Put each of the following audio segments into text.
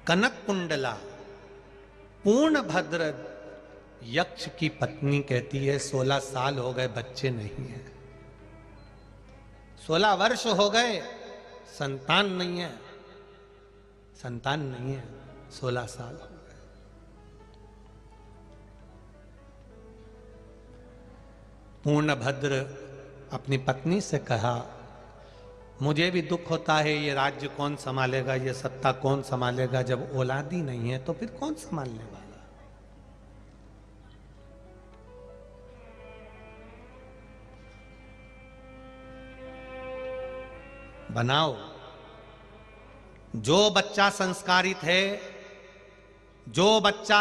कनक कुंडला पूर्ण भद्र यक्ष की पत्नी कहती है 16 साल हो गए बच्चे नहीं है, 16 वर्ष हो गए संतान नहीं है, संतान नहीं है, 16 साल हो गए। पूर्णभद्र अपनी पत्नी से कहा मुझे भी दुख होता है, ये राज्य कौन संभालेगा, ये सत्ता कौन संभालेगा, जब औलाद ही नहीं है तो फिर कौन संभालने वाला। बनाओ, जो बच्चा संस्कारित है, जो बच्चा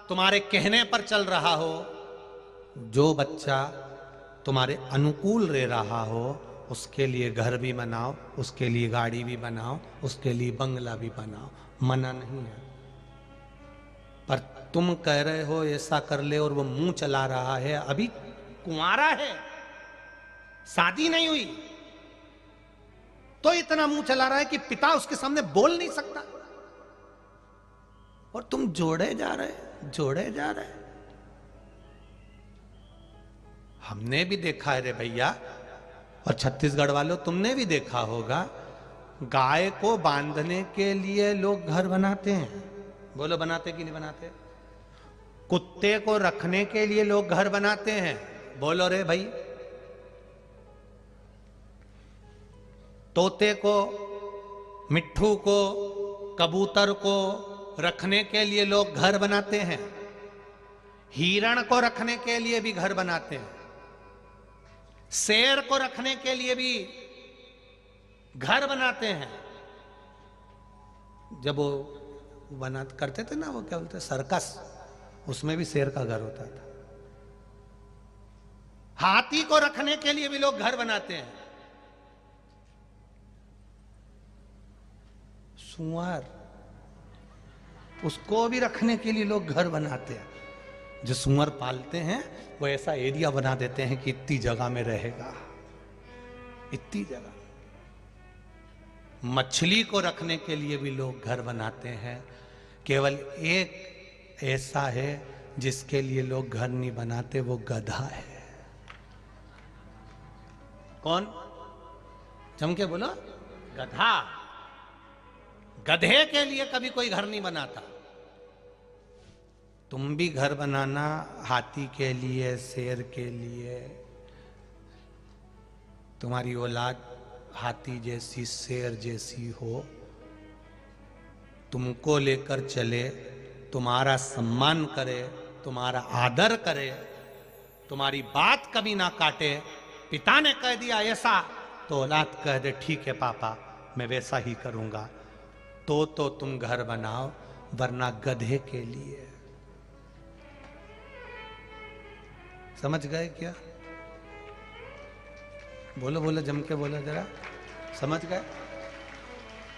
तुम्हारे कहने पर चल रहा हो, जो बच्चा तुम्हारे अनुकूल रह रहा हो, उसके लिए घर भी बनाओ, उसके लिए गाड़ी भी बनाओ, उसके लिए बंगला भी बनाओ, मना नहीं है। पर तुम कह रहे हो ऐसा कर ले और वो मुंह चला रहा है, अभी कुंवारा है, शादी नहीं हुई, तो इतना मुंह चला रहा है कि पिता उसके सामने बोल नहीं सकता, और तुम जोड़े जा रहे, जोड़े जा रहे। हमने भी देखा है रे भैया, और छत्तीसगढ़ वालों तुमने भी देखा होगा, गाय को बांधने के लिए लोग घर बनाते हैं। बोलो बनाते कि नहीं बनाते? कुत्ते को रखने के लिए लोग घर बनाते हैं। बोलो रे भाई। तोते को, मिट्ठू को, कबूतर को रखने के लिए लोग घर बनाते हैं। हिरण को रखने के लिए भी घर बनाते हैं। शेर को रखने के लिए भी घर बनाते हैं। जब वो बना करते थे ना, वो क्या बोलते, सर्कस, उसमें भी शेर का घर होता था। हाथी को रखने के लिए भी लोग घर बनाते हैं। सुअर, उसको भी रखने के लिए लोग घर बनाते हैं। जो सुअर पालते हैं वो ऐसा एरिया बना देते हैं कि इतनी जगह में रहेगा, इतनी जगह। मछली को रखने के लिए भी लोग घर बनाते हैं। केवल एक ऐसा है जिसके लिए लोग घर नहीं बनाते, वो गधा है। कौन? जम के बोलो, गधा। गधे के लिए कभी कोई घर नहीं बनाता। तुम भी घर बनाना हाथी के लिए, शेर के लिए। तुम्हारी औलाद हाथी जैसी, शेर जैसी हो, तुमको लेकर चले, तुम्हारा सम्मान करे, तुम्हारा आदर करे, तुम्हारी बात कभी ना काटे। पिता ने कह दिया ऐसा तो औलाद कह दे ठीक है पापा मैं वैसा ही करूंगा, तो तुम घर बनाओ, वरना गधे के लिए। समझ गए क्या? बोलो बोलो, जम के बोलो जरा, समझ गए?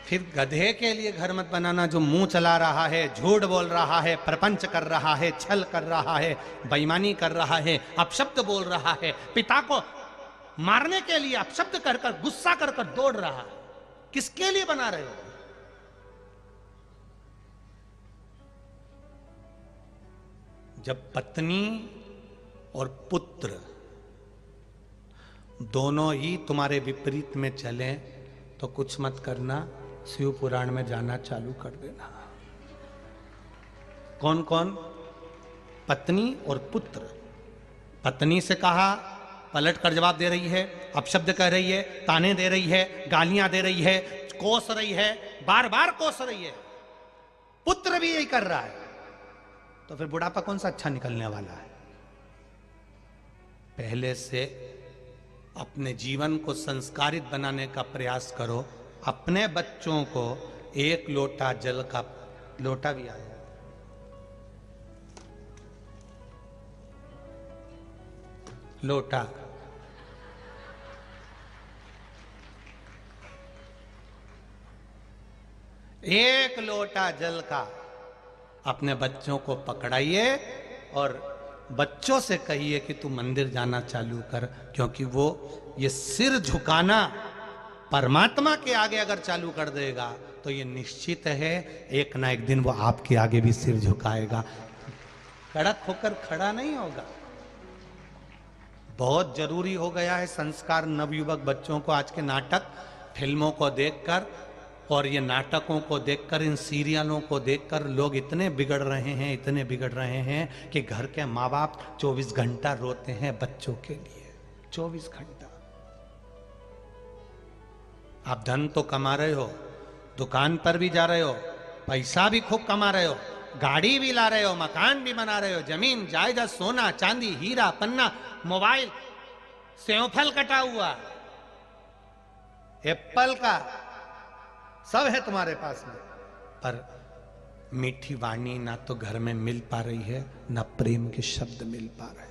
फिर गधे के लिए घर मत बनाना जो मुंह चला रहा है, झूठ बोल रहा है, प्रपंच कर रहा है, छल कर रहा है, बेईमानी कर रहा है, अपशब्द बोल रहा है, पिता को मारने के लिए अपशब्द कर कर, गुस्सा कर कर दौड़ रहा है। किसके लिए बना रहे हो? जब पत्नी और पुत्र दोनों ही तुम्हारे विपरीत में चले तो कुछ मत करना, शिव पुराण में जाना चालू कर देना। कौन कौन? पत्नी और पुत्र। पत्नी से कहा, पलट कर जवाब दे रही है, अपशब्द कह रही है, ताने दे रही है, गालियां दे रही है, कोस रही है, बार बार कोस रही है। पुत्र भी यही कर रहा है, तो फिर बुढ़ापा कौन सा अच्छा निकलने वाला है? पहले से अपने जीवन को संस्कारित बनाने का प्रयास करो। अपने बच्चों को एक लोटा जल का, लोटा भी आया, लोटा, एक लोटा जल का अपने बच्चों को पकड़ाइए और बच्चों से कहिए कि तू मंदिर जाना चालू कर, क्योंकि वो ये सिर झुकाना परमात्मा के आगे अगर चालू कर देगा तो ये निश्चित है एक ना एक दिन वो आपके आगे भी सिर झुकाएगा, कड़क होकर खड़ा नहीं होगा। बहुत जरूरी हो गया है संस्कार नवयुवक बच्चों को आज के नाटक फिल्मों को देखकर, और ये नाटकों को देखकर, इन सीरियलों को देखकर लोग इतने बिगड़ रहे हैं, इतने बिगड़ रहे हैं कि घर के माँ बाप 24 घंटा रोते हैं बच्चों के लिए। 24 घंटा। आप धन तो कमा रहे हो, दुकान पर भी जा रहे हो, पैसा भी खूब कमा रहे हो, गाड़ी भी ला रहे हो, मकान भी बना रहे हो, जमीन जायदाद, सोना चांदी, हीरा पन्ना, मोबाइल, सेवफल कटा हुआ, एप्पल का, सब है तुम्हारे पास में, पर मीठी वाणी ना तो घर में मिल पा रही है, ना प्रेम के शब्द मिल पा रहे हैं।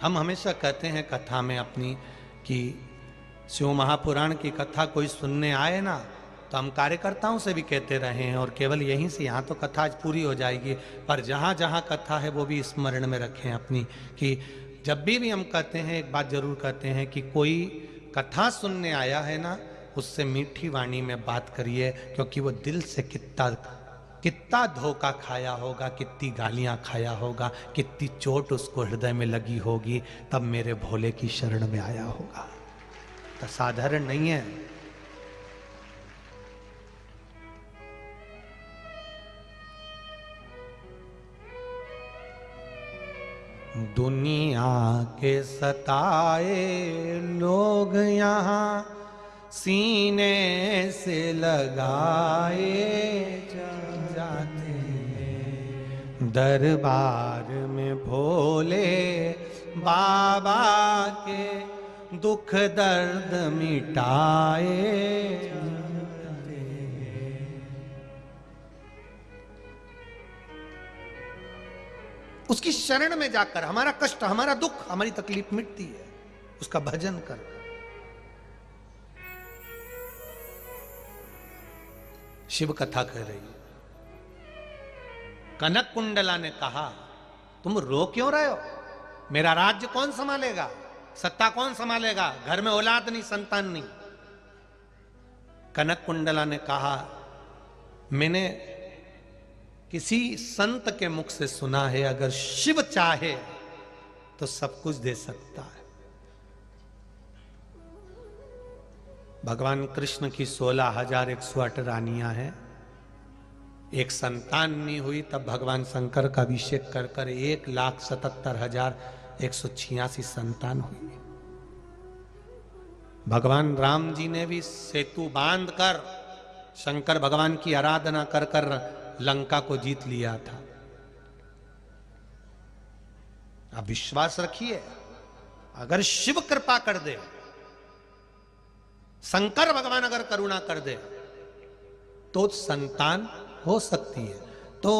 हम हमेशा कहते हैं कथा में अपनी कि शिव महापुराण की कथा कोई सुनने आए ना, तो हम कार्यकर्ताओं से भी कहते रहे हैं, और केवल यहीं से, यहाँ तो कथा आज पूरी हो जाएगी, पर जहाँ जहाँ कथा है वो भी स्मरण में रखें अपनी, कि जब भी हम कहते हैं एक बात जरूर कहते हैं कि कोई कथा सुनने आया है ना, उससे मीठी वाणी में बात करिए, क्योंकि वो दिल से कितना धोखा खाया होगा, कितनी गालियां खाया होगा, कितनी चोट उसको हृदय में लगी होगी, तब मेरे भोले की शरण में आया होगा। तो साधारण नहीं है। दुनिया के सताए लोग यहाँ सीने से लगाए जाते हैं, दरबार में भोले बाबा के दुख दर्द मिटाए जाते हैं। उसकी शरण में जाकर हमारा कष्ट, हमारा दुख, हमारी तकलीफ मिटती है, उसका भजन कर। शिव कथा कह रही है। कनक कुंडला ने कहा, तुम रो क्यों रहे हो? मेरा राज्य कौन संभालेगा? सत्ता कौन संभालेगा? घर में औलाद नहीं, संतान नहीं। कनक कुंडला ने कहा, मैंने किसी संत के मुख से सुना है, अगर शिव चाहे तो सब कुछ दे सकता है। भगवान कृष्ण की 16,108 रानियां हैं। एक संतान नहीं हुई तब भगवान शंकर का अभिषेक कर कर 1,77,186 संतान हुई। भगवान राम जी ने भी सेतु बांध कर शंकर भगवान की आराधना कर कर लंका को जीत लिया था। आप विश्वास रखिए, अगर शिव कृपा कर दे, शंकर भगवान अगर करुणा कर दे, तो संतान हो सकती है। तो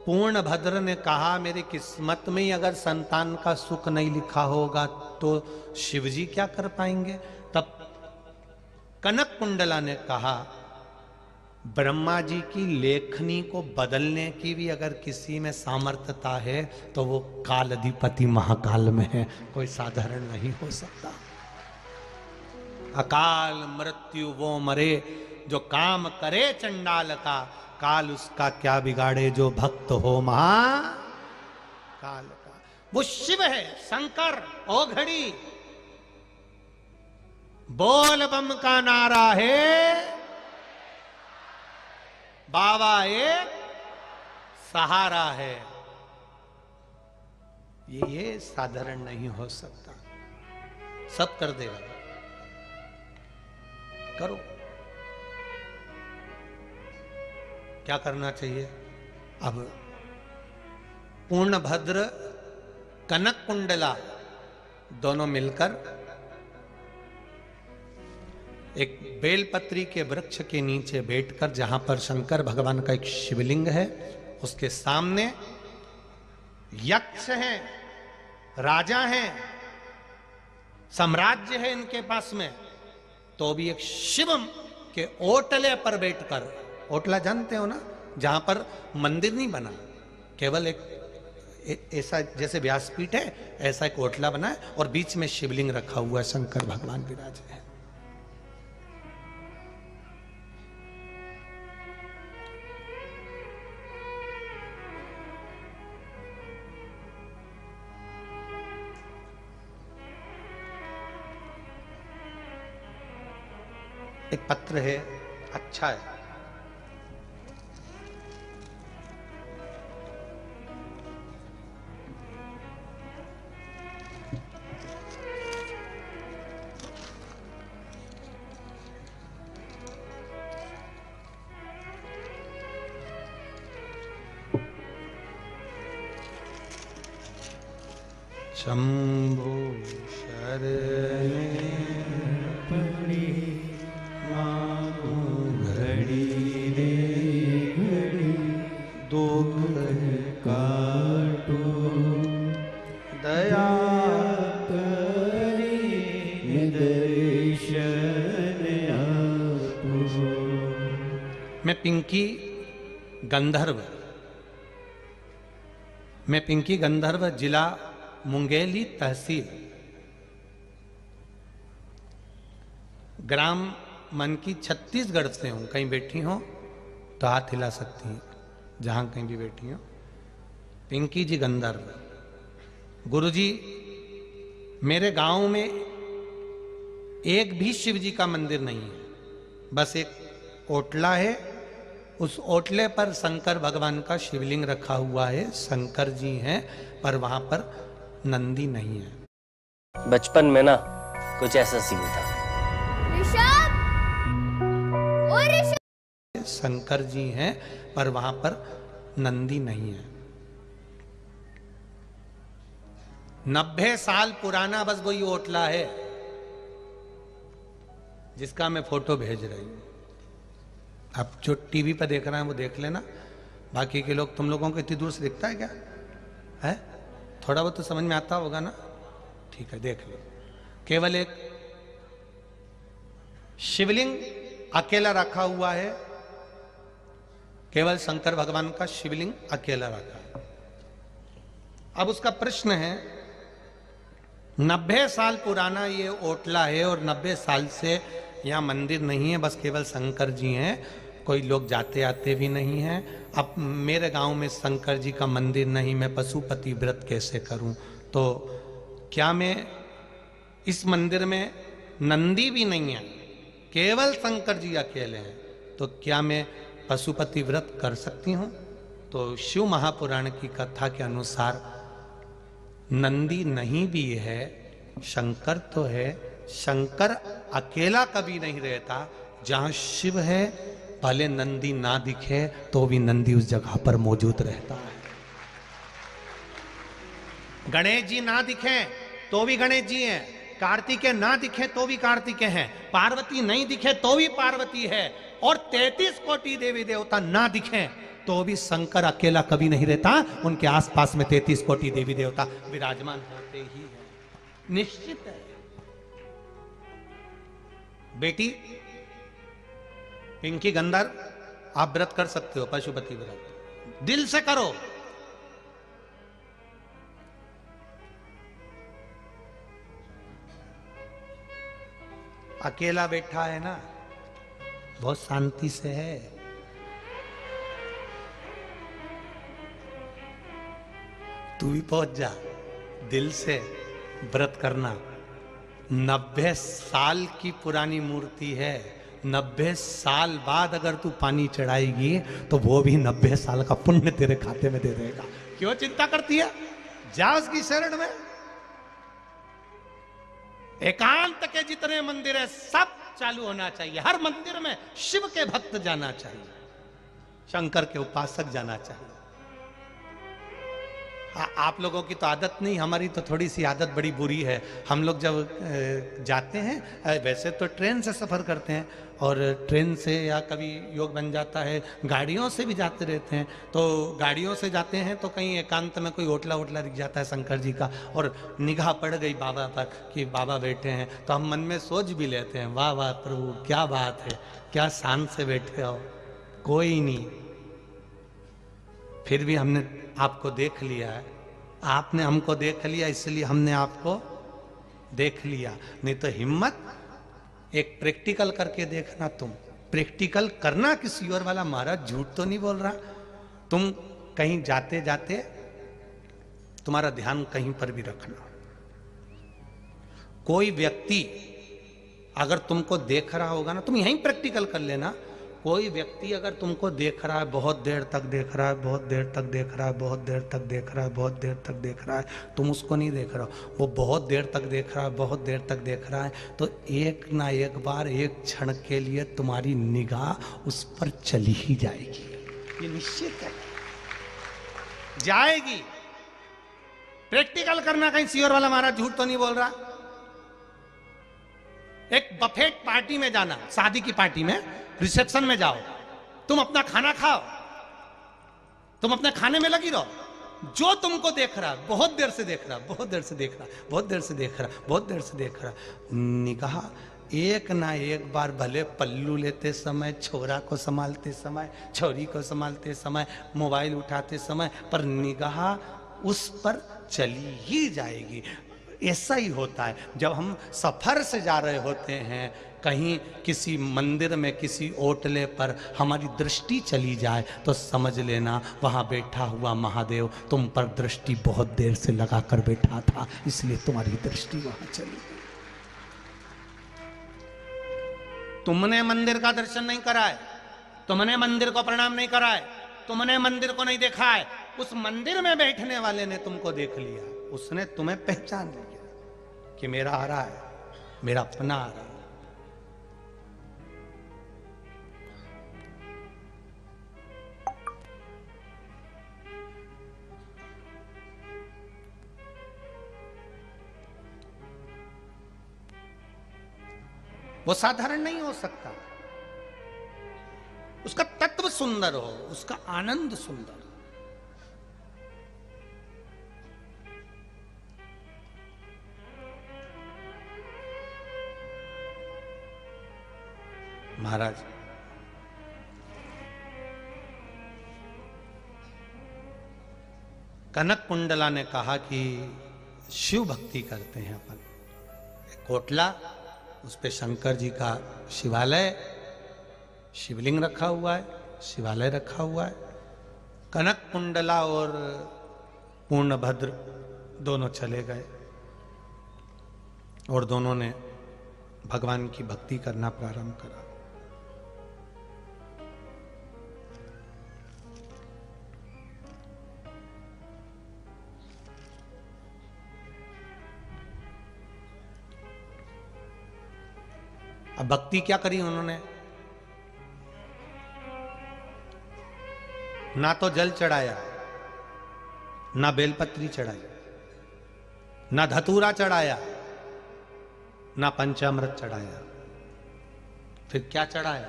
पूर्ण भद्र ने कहा, मेरी किस्मत में ही अगर संतान का सुख नहीं लिखा होगा तो शिवजी क्या कर पाएंगे? तब कनक कुंडला ने कहा, ब्रह्मा जी की लेखनी को बदलने की भी अगर किसी में सामर्थ्यता है तो वो काल अधिपति महाकाल में है, कोई साधारण नहीं हो सकता। अकाल मृत्यु वो मरे जो काम करे चंडाल का, काल उसका क्या बिगाड़े जो भक्त हो महाकाल का। वो शिव है, शंकर ओ घड़ी बोल बम का नारा है, बाबा एक सहारा है। ये साधारण नहीं हो सकता, सब कर देगा। करो, क्या करना चाहिए? अब पूर्णभद्र कनक कुंडला दोनों मिलकर एक बेलपत्री के वृक्ष के नीचे बैठकर, जहां पर शंकर भगवान का एक शिवलिंग है, उसके सामने यक्ष हैं, राजा हैं, साम्राज्य है इनके पास में, तो भी एक शिव के ओटले पर बैठकर, ओटला जानते हो ना, जहां पर मंदिर नहीं बना, केवल ऐसा जैसे व्यासपीठ है, ऐसा एक ओटला बना है और बीच में शिवलिंग रखा हुआ है, शंकर भगवान विराजे हैं। एक पत्र है, अच्छा है। शंभो शरणे पड़ी मानो घड़ी रे घड़ी दुख काटो दया करी दर्शन आपो। मैं पिंकी गंधर्व जिला मुंगेली तहसील, ग्राम मन की छत्तीसगढ़ से हूं। कहीं बैठी हो तो हाथ हिला सकती हैं, जहां कहीं भी बैठी हो। पिंकी जी गंधर्व। गुरुजी, मेरे गांव में एक भी शिव जी का मंदिर नहीं है, बस एक ओटला है। उस ओटले पर शंकर भगवान का शिवलिंग रखा हुआ है, शंकर जी हैं, पर वहां पर नंदी नहीं है। बचपन में ना कुछ ऐसा सीन था। ऋषभ, ओ ऋषभ। शंकर जी हैं, पर वहां पर नंदी नहीं है। 90 साल पुराना बस वही ओटला है जिसका मैं फोटो भेज रही हूं। अब जो टीवी पर देख रहे हैं वो देख लेना, बाकी के लोग, तुम लोगों को इतनी दूर से दिखता है क्या है? थोड़ा बहुत तो समझ में आता होगा ना? ठीक है, देख लो। केवल एक शिवलिंग अकेला रखा हुआ है, केवल शंकर भगवान का शिवलिंग अकेला रखा है। अब उसका प्रश्न है, 90 साल पुराना ये ओटला है और 90 साल से यहां मंदिर नहीं है, बस केवल शंकर जी हैं, कोई लोग जाते आते भी नहीं हैं। अब मेरे गांव में शंकर जी का मंदिर नहीं, मैं पशुपति व्रत कैसे करूं? तो क्या मैं इस मंदिर में नंदी भी नहीं है, केवल शंकर जी अकेले हैं, तो क्या मैं पशुपति व्रत कर सकती हूं? तो शिव महापुराण की कथा के अनुसार नंदी नहीं भी है, शंकर तो है। शंकर अकेला कभी नहीं रहता, जहां शिव है भले नंदी ना दिखे तो भी नंदी उस जगह पर मौजूद रहता है। गणेश जी ना दिखे तो भी गणेश जी हैं, कार्तिकेय ना दिखे तो भी कार्तिकेय हैं, पार्वती नहीं दिखे तो भी पार्वती है, और 33 कोटि देवी देवता ना दिखे तो भी शंकर अकेला कभी नहीं रहता, उनके आसपास में 33 कोटि देवी देवता विराजमान होते ही है, निश्चित है। बेटी पिंकी गंधर्व, आप व्रत कर सकते हो, पशुपति व्रत दिल से करो। अकेला बैठा है ना, बहुत शांति से है। तू भी पहुंच जा, दिल से व्रत करना। 90 साल की पुरानी मूर्ति है, 90 साल बाद अगर तू पानी चढ़ाएगी तो वो भी 90 साल का पुण्य तेरे खाते में दे देगा। क्यों चिंता करती है? जा उसकी शरण में। एकांत के जितने मंदिर है सब चालू होना चाहिए, हर मंदिर में शिव के भक्त जाना चाहिए, शंकर के उपासक जाना चाहिए। आप लोगों की तो आदत नहीं, हमारी तो थोड़ी सी आदत बड़ी बुरी है। हम लोग जब जाते हैं, वैसे तो ट्रेन से सफ़र करते हैं, और ट्रेन से या कभी योग बन जाता है गाड़ियों से भी जाते रहते हैं, तो गाड़ियों से जाते हैं तो कहीं एकांत में कोई ओटला ओटला दिख जाता है शंकर जी का, और निगाह पड़ गई बाबा पर कि बाबा बैठे हैं, तो हम मन में सोच भी लेते हैं, वाह वाह प्रभु क्या बात है, क्या शान से बैठे हो, कोई नहीं। फिर भी हमने आपको देख लिया है, आपने हमको देख लिया इसलिए हमने आपको देख लिया, नहीं तो हिम्मत एक प्रैक्टिकल करके देखना। तुम प्रैक्टिकल करना किसी और वाला, महाराज झूठ तो नहीं बोल रहा। तुम कहीं जाते जाते तुम्हारा ध्यान कहीं पर भी रखना। कोई व्यक्ति अगर तुमको देख रहा होगा ना, तुम यहीं प्रैक्टिकल कर लेना। कोई व्यक्ति अगर तुमको देख रहा है, बहुत देर तक देख रहा है, बहुत देर तक देख रहा है, बहुत देर तक देख रहा है, बहुत देर तक देख रहा है, तुम उसको नहीं देख रहा हो, वो बहुत देर तक देख रहा है, बहुत देर तक देख रहा है, तो एक ना एक बार, एक क्षण के लिए तुम्हारी निगाह उस पर चली ही जाएगी। ये निश्चित है, जाएगी। प्रैक्टिकल करना, कहीं सियोर वाला महाराज झूठ तो नहीं बोल रहा। एक बफेट पार्टी में जाना, शादी की पार्टी में, रिसेप्शन में जाओ, तुम अपना खाना खाओ, तुम अपने खाने में लगी रहो। जो तुमको देख रहा है, बहुत देर से देख रहा, बहुत देर से देख रहा, बहुत देर से देख रहा, बहुत देर से देख रहा, निगाह एक ना एक बार, भले पल्लू लेते समय, छोरा को संभालते समय, छोरी को संभालते समय, मोबाइल उठाते समय, पर निगाह उस पर चली ही जाएगी। ऐसा ही होता है जब हम सफर से जा रहे होते हैं, कहीं किसी मंदिर में, किसी ओटले पर हमारी दृष्टि चली जाए, तो समझ लेना वहां बैठा हुआ महादेव तुम पर दृष्टि बहुत देर से लगाकर बैठा था, इसलिए तुम्हारी दृष्टि वहां चली गई। तुमने मंदिर का दर्शन नहीं करा है, तुमने मंदिर को प्रणाम नहीं करा है, तुमने मंदिर को नहीं देखा है, उस मंदिर में बैठने वाले ने तुमको देख लिया, उसने तुम्हें पहचान लिया कि मेरा आ रहा है, मेरा अपना आ रहा है। वो साधारण नहीं हो सकता, उसका तत्व सुंदर हो, उसका आनंद सुंदर। महाराज कनक कुंडला ने कहा कि शिव भक्ति करते हैं अपन। कोटला, उस पे शंकर जी का शिवालय, शिवलिंग रखा हुआ है, शिवालय रखा हुआ है। कनक कुंडला और पूर्णभद्र दोनों चले गए और दोनों ने भगवान की भक्ति करना प्रारंभ करा। अब भक्ति क्या करी उन्होंने? ना तो जल चढ़ाया, ना बेलपत्री चढ़ाई, ना धतूरा चढ़ाया, ना पंचामृत चढ़ाया, फिर क्या चढ़ाया?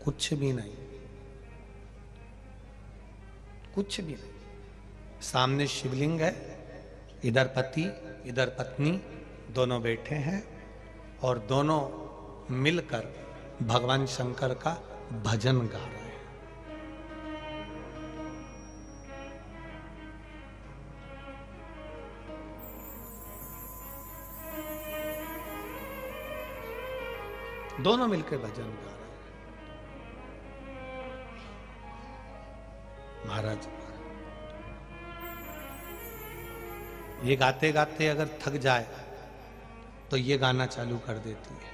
कुछ भी नहीं, कुछ भी नहीं। सामने शिवलिंग है, इधर पति इधर पत्नी दोनों बैठे हैं और दोनों मिलकर भगवान शंकर का भजन गा रहे हैं। दोनों मिलकर भजन गा रहे हैं। महाराज ये गाते गाते अगर थक जाए तो ये गाना चालू कर देती है,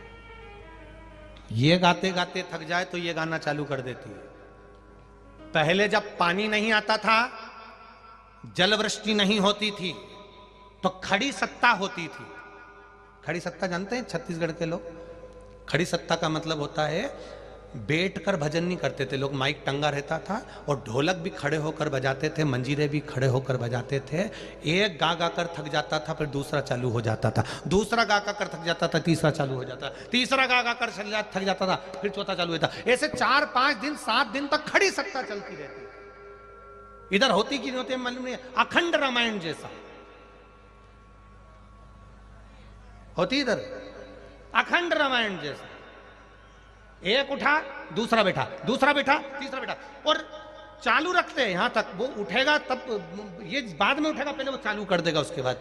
ये गाते गाते थक जाए तो ये गाना चालू कर देती है। पहले जब पानी नहीं आता था, जल वृष्टि नहीं होती थी, तो खड़ी सत्ता होती थी। खड़ी सत्ता जानते हैं छत्तीसगढ़ के लोग? खड़ी सत्ता का मतलब होता है बैठ कर भजन नहीं करते थे लोग, माइक टंगा रहता था और ढोलक भी खड़े होकर बजाते थे, मंजीरे भी खड़े होकर बजाते थे। एक गा गा कर थक जाता था, फिर दूसरा चालू हो जाता था, दूसरा गा गा कर थक जाता था, तीसरा चालू हो जाता, तीसरा गा गा कर थक जाता था, फिर चौथा चालू होता। ऐसे 4-5 दिन 7 दिन तक खड़ी सत्ता चलती रहती। इधर होती कि नहीं होती मालूम नहीं, अखंड रामायण जैसा होती, इधर अखंड रामायण जैसा। एक उठा, दूसरा बैठा, दूसरा बैठा, तीसरा बैठा, और चालू रखते हैं यहां तक, वो उठेगा तब, ये बाद में उठेगा, पहले वो चालू कर देगा, उसके बाद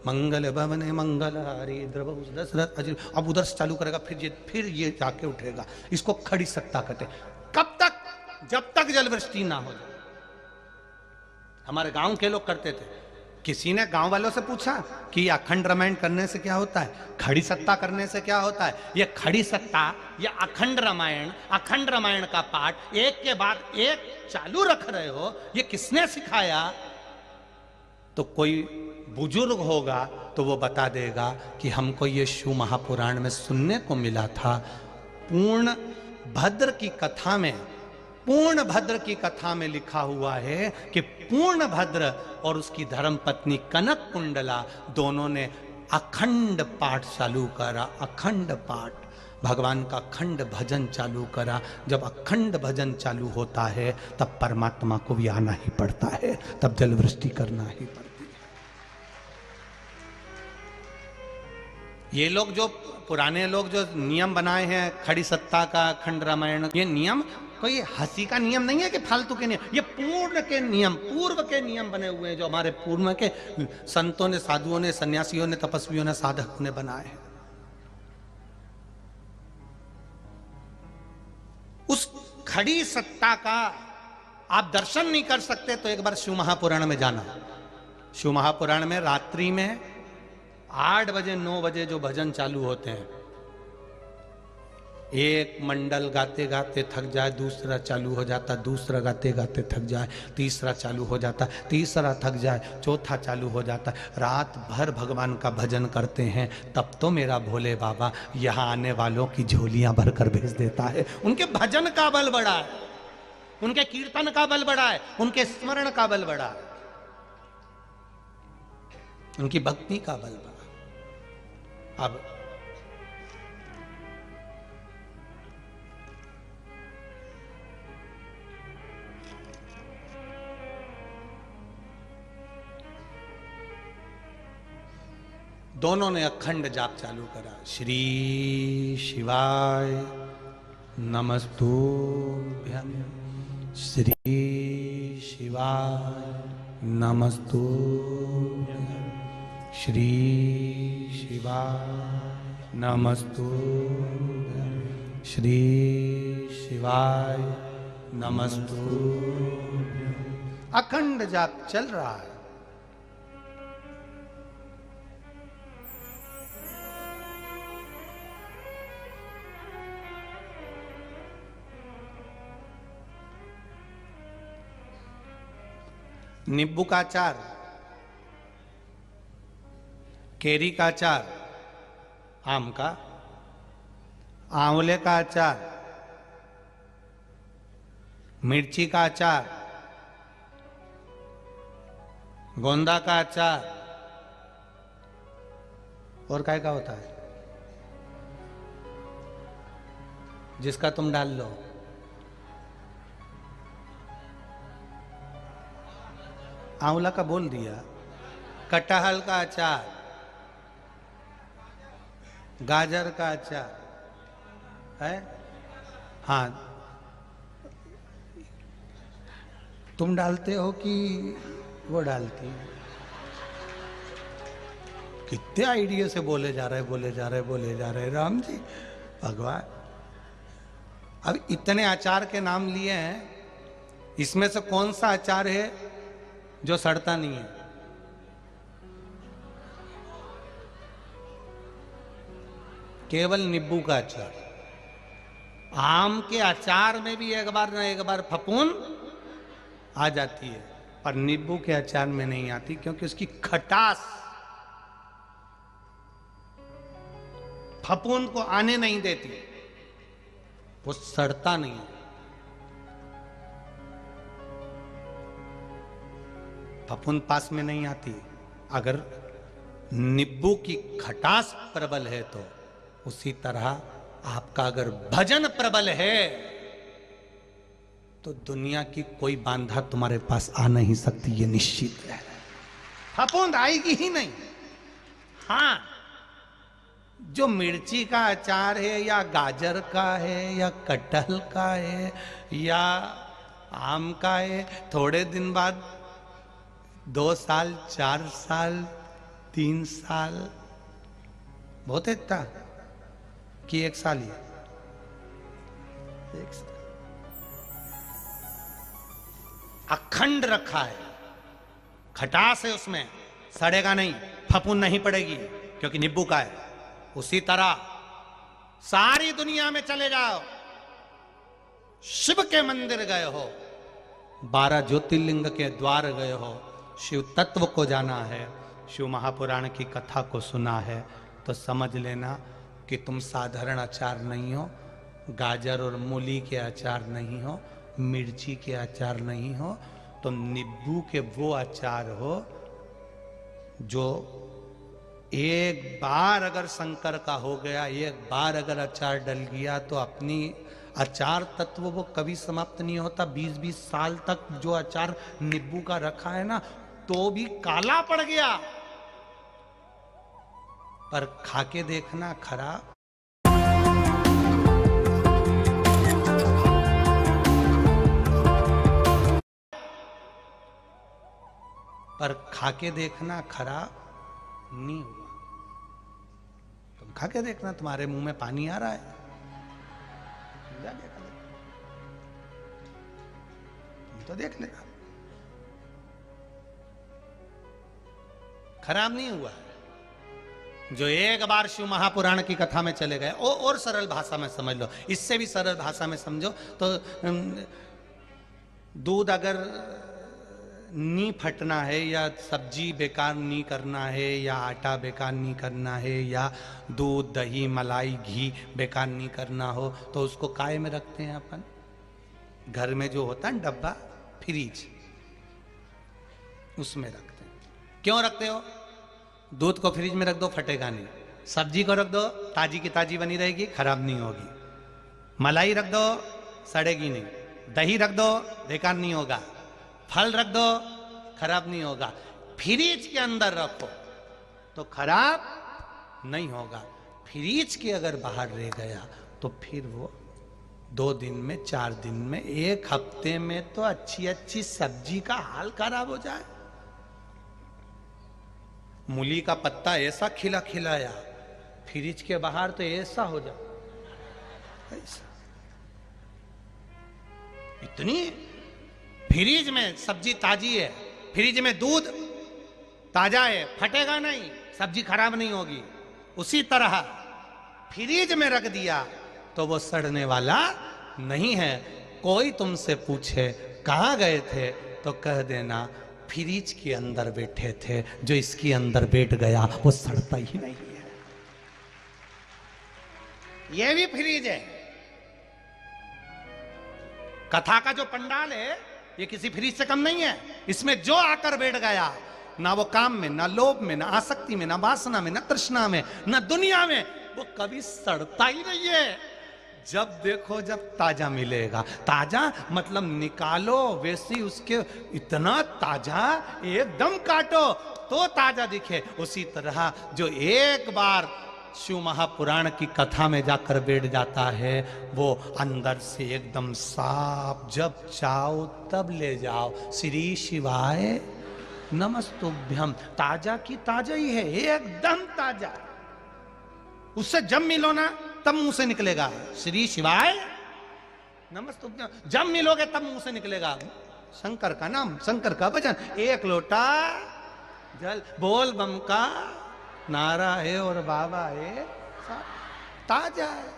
मंगल भवने मंगल हारी द्रव दशरथ अजीर, अब उधर से चालू करेगा, फिर ये जाके उठेगा। इसको खड़ी सत्ता कहते हैं। कब तक? जब तक जलवृष्टि ना हो जाए। हमारे गांव के लोग करते थे। किसी ने गांव वालों से पूछा कि अखंड रामायण करने से क्या होता है, खड़ी सत्ता करने से क्या होता है? ये खड़ी सत्ता या अखंड रामायण का पाठ एक के बाद एक चालू रख रहे हो, ये किसने सिखाया? तो कोई बुजुर्ग होगा तो वो बता देगा कि हमको ये शिव महापुराण में सुनने को मिला था। पूर्ण भद्र की कथा में लिखा हुआ है कि पूर्ण भद्र और उसकी धर्मपत्नी कनक कुंडला दोनों ने अखंड पाठ चालू करा। अखंड पाठ, भगवान का अखंड भजन चालू करा। जब अखंड भजन चालू होता है तब परमात्मा को भी आना ही पड़ता है, तब जलवृष्टि करना ही पड़ता है। ये लोग जो पुराने लोग जो नियम बनाए हैं खड़ी सत्ता का, अखंड रामायण, ये नियम कोई हंसी का नियम नहीं है कि फालतू के नियम, ये पूर्ण के नियम, पूर्व के नियम बने हुए हैं जो हमारे पूर्व के संतों ने, साधुओं ने, सन्यासियों ने, तपस्वियों ने, साधकों ने बनाए हैं। उस खड़ी सत्ता का आप दर्शन नहीं कर सकते तो एक बार शिव महापुराण में जाना। शिव महापुराण में रात्रि में 8 बजे 9 बजे जो भजन चालू होते हैं, एक मंडल गाते गाते थक जाए, दूसरा चालू हो जाता, दूसरा गाते गाते थक जाए, तीसरा चालू हो जाता, तीसरा थक जाए, चौथा चालू हो जाता। रात भर भगवान का भजन करते हैं, तब तो मेरा भोले बाबा यहाँ आने वालों की झोलियां भरकर भेज देता है। उनके भजन का बल बड़ा है, उनके कीर्तन का बल बड़ा है, उनके स्मरण का बल बड़ा है, उनकी भक्ति का बल बड़ा। अब दोनों ने अखंड जाप चालू करा। श्री शिवाय नमस्तुभ्यं, श्री शिवाय नमस्तुभ्यं, श्री शिवाय नमस्तुभ्यं, श्री शिवाय नमस्तुभ्यं। अखंड जाप चल रहा है। नींबू का अचार, केरी का अचार, आम का, आंवले का अचार, मिर्ची का अचार, गोंदा का अचार, और काय का होता है जिसका तुम डाल लो। आंवला का बोल दिया। कटहल का अचार, गाजर का अचार है, हाँ तुम डालते हो कि वो डालती? कितने आइडिया से बोले जा रहे राम जी भगवान। अब इतने अचार के नाम लिए हैं, इसमें से कौन सा अचार है जो सड़ता नहीं है? केवल नींबू का अचार। आम के अचार में भी एक बार ना एक बार फफूंद आ जाती है, पर नींबू के अचार में नहीं आती, क्योंकि उसकी खटास फफूंद को आने नहीं देती, वो सड़ता नहीं है। फफूंद पास में नहीं आती। अगर नींबू की खटास प्रबल है तो उसी तरह आपका अगर भजन प्रबल है तो दुनिया की कोई बांधा तुम्हारे पास आ नहीं सकती, ये निश्चित है। फफूंद आएगी ही नहीं। हाँ, जो मिर्ची का अचार है या गाजर का है या कटहल का है या आम का है, थोड़े दिन बाद 2 साल, 4 साल, 3 साल, बहुत है इतना कि 1 साल ही, 1 साल अखंड रखा है। खटास है उसमें, सड़ेगा नहीं, फफूंद नहीं पड़ेगी क्योंकि नींबू का है। उसी तरह सारी दुनिया में चले जाओ, शिव के मंदिर गए हो, 12 ज्योतिर्लिंग के द्वार गए हो, शिव तत्व को जाना है, शिव महापुराण की कथा को सुना है, तो समझ लेना कि तुम साधारण अचार नहीं हो, गाजर और मूली के अचार नहीं हो, मिर्ची के अचार नहीं हो, तो नींबू के वो अचार हो जो एक बार अगर शंकर का हो गया, एक बार अगर अचार डल गया तो अपनी अचार तत्व वो कभी समाप्त नहीं होता। 20-20 साल तक जो अचार नींबू का रखा है ना, तो भी काला पड़ गया, पर खाके देखना खराब। पर खाके देखना खराब नहीं हुआ। तुम खाके देखना, तुम्हारे मुंह में पानी आ रहा है, तुम तो देख लेना, खराब नहीं हुआ है। जो एक बार शिव महापुराण की कथा में चले गए, और सरल भाषा में समझ लो, इससे भी सरल भाषा में समझो तो दूध अगर नहीं फटना है, या सब्जी बेकार नहीं करना है, या आटा बेकार नहीं करना है, या दूध दही मलाई घी बेकार नहीं करना हो, तो उसको काय में रखते हैं अपन? घर में जो होता है डब्बा, फ्रिज, उसमें रखते हैं। क्यों रखते हो? दूध को फ्रिज में रख दो, फटेगा नहीं। सब्जी को रख दो, ताजी की ताजी बनी रहेगी, खराब नहीं होगी। मलाई रख दो, सड़ेगी नहीं। दही रख दो, बेकार नहीं होगा। फल रख दो, खराब नहीं होगा। फ्रिज के अंदर रखो तो खराब नहीं होगा। फ्रिज के अगर बाहर रह गया तो फिर वो 2 दिन में, 4 दिन में, 1 हफ्ते में तो अच्छी अच्छी सब्जी का हाल खराब हो जाए। मूली का पत्ता ऐसा खिला खिलाया, फ्रिज के बाहर तो ऐसा हो जाए, ऐसा। इतनी फ्रिज में सब्जी ताजी है, फ्रिज में दूध ताजा है, फटेगा नहीं, सब्जी खराब नहीं होगी। उसी तरह फ्रिज में रख दिया तो वो सड़ने वाला नहीं है। कोई तुमसे पूछे कहाँ गए थे तो कह देना फ्रिज के अंदर बैठे थे, जो इसके अंदर बैठ गया वो सड़ता ही नहीं है। ये भी फ्रिज है। कथा का जो पंडाल है ये किसी फ्रिज से कम नहीं है। इसमें जो आकर बैठ गया, ना वो काम में, ना लोभ में, ना आसक्ति में, ना वासना में, ना तृष्णा में, ना दुनिया में, वो कभी सड़ता ही नहीं है। जब देखो जब ताजा मिलेगा। ताजा मतलब निकालो, वैसे उसके इतना ताजा, एकदम काटो तो ताजा दिखे। उसी तरह जो एक बार शिव महापुराण की कथा में जाकर बैठ जाता है, वो अंदर से एकदम साफ, जब चाहो तब ले जाओ। श्री शिवाय नमस्तुभ्यम। ताजा की ताजा ही है, एकदम ताजा। उससे जब मिलो ना तब मुंह से निकलेगा श्री शिवाय नमस्तुभ्यम। जब मिलोगे तब मुंह से निकलेगा शंकर का नाम, शंकर का भजन। 1 लोटा जल, बोल बम का नारा है और बाबा है ताजा है।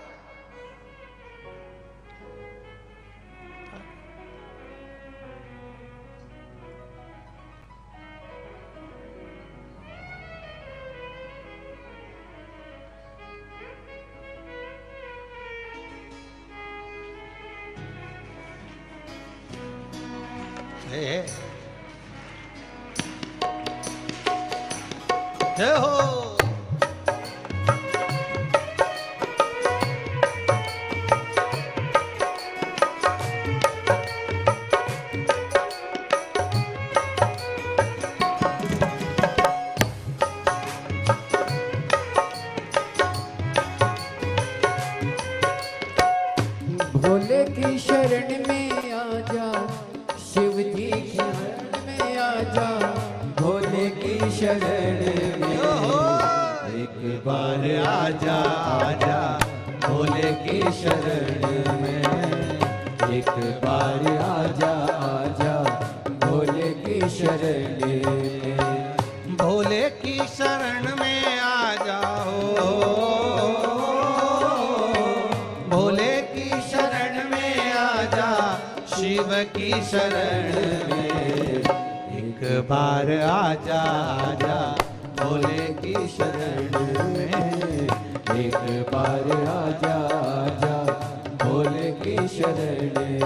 जय हो। भोले की शरण में आजा, शरण में, एक बार आजा आजा भोले की शरण में, एक बार आजा आजा भोले की शरण में, भोले की शरण में आ जाओ, भोले की शरण में आ जा, शिव की शरण में, एक बार आजा आजा भोले की शरण में, एक बार आजा आजा भोले की शरण में।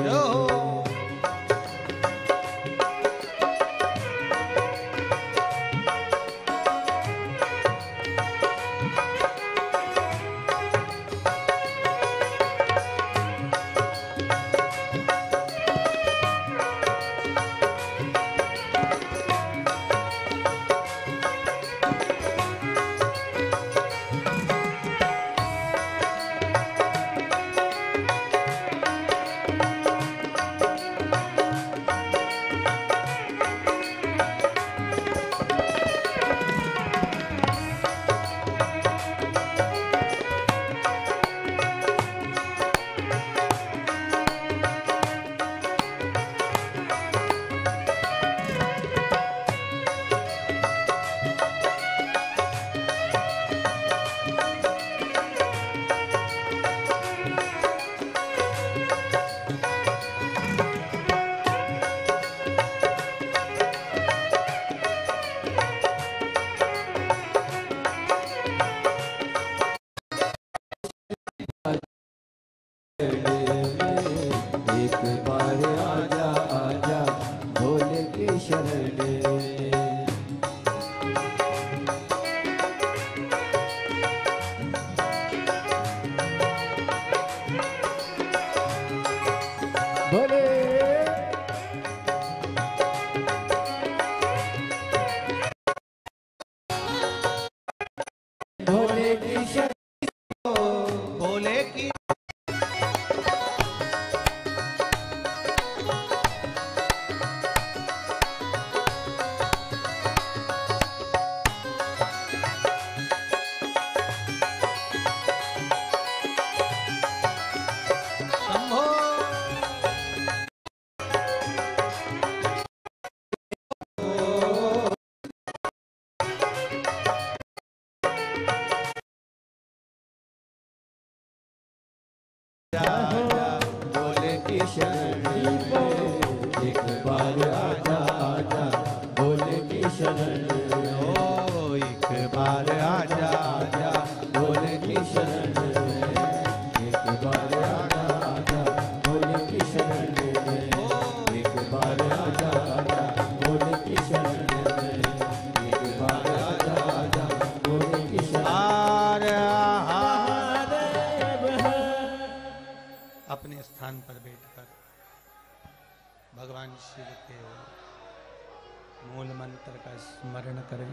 स्मरण करें,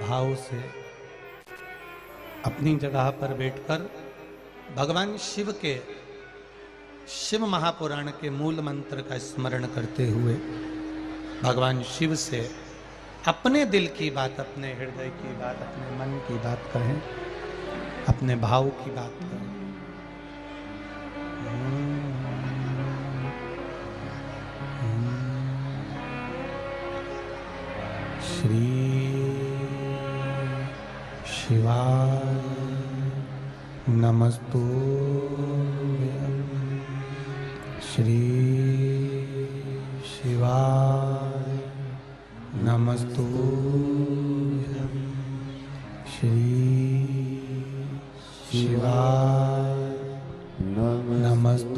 भाव से अपनी जगह पर बैठकर भगवान शिव के शिव महापुराण के मूल मंत्र का स्मरण करते हुए भगवान शिव से अपने दिल की बात, अपने हृदय की बात, अपने मन की बात कहें, अपने भाव की बात करें। श्री शिवाय नमस्तुभ्यं, श्री शिवाय नमस्तुभ्यं, श्री शिवाय नमस्तुभ्यं,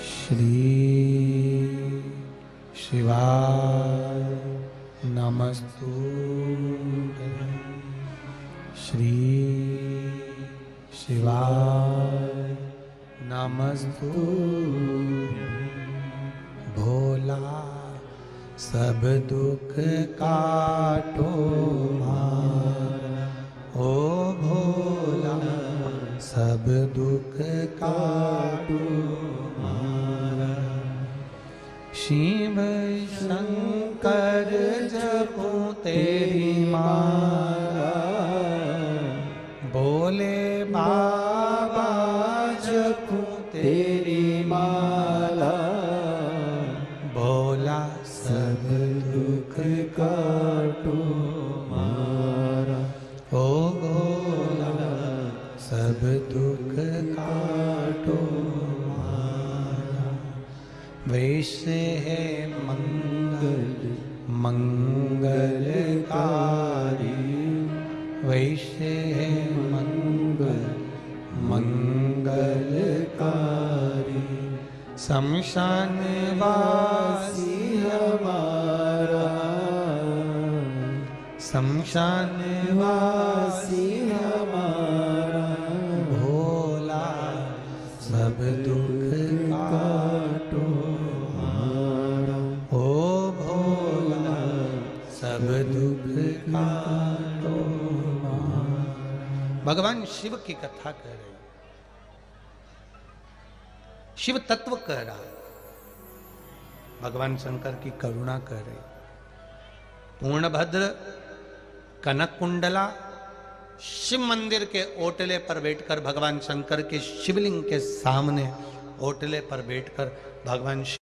श्री शिवाय नमस्तुभ्यं, श्री शिवाय नमस्तुभ्यं। भोला सब दुख काटो मारा, ओ भोला सब दुख काटो मारा, शिव शंकर जपूं तेरी माला, भोले बाबा जपूं तेरी माला, भोला सब दुख काटो मारा, ओ भोला सब दुख काटो मारा। वैसे है मंगल मंगलकारी, वैसे है मंगल मंगलकारी, शमशान वासी हमारा, शमशान वासी हमारा, भोला सब दुख काटो मारा, ओ भोला सब दुख काटो मारा। भगवान शिव की कथा कर रहे, शिव तत्व कह रहा है, भगवान शंकर की करुणा कर रहे। पूर्णभद्र कनक कुंडला शिव मंदिर के ओटले पर बैठकर भगवान शंकर के शिवलिंग के सामने ओटले पर बैठकर भगवान शिव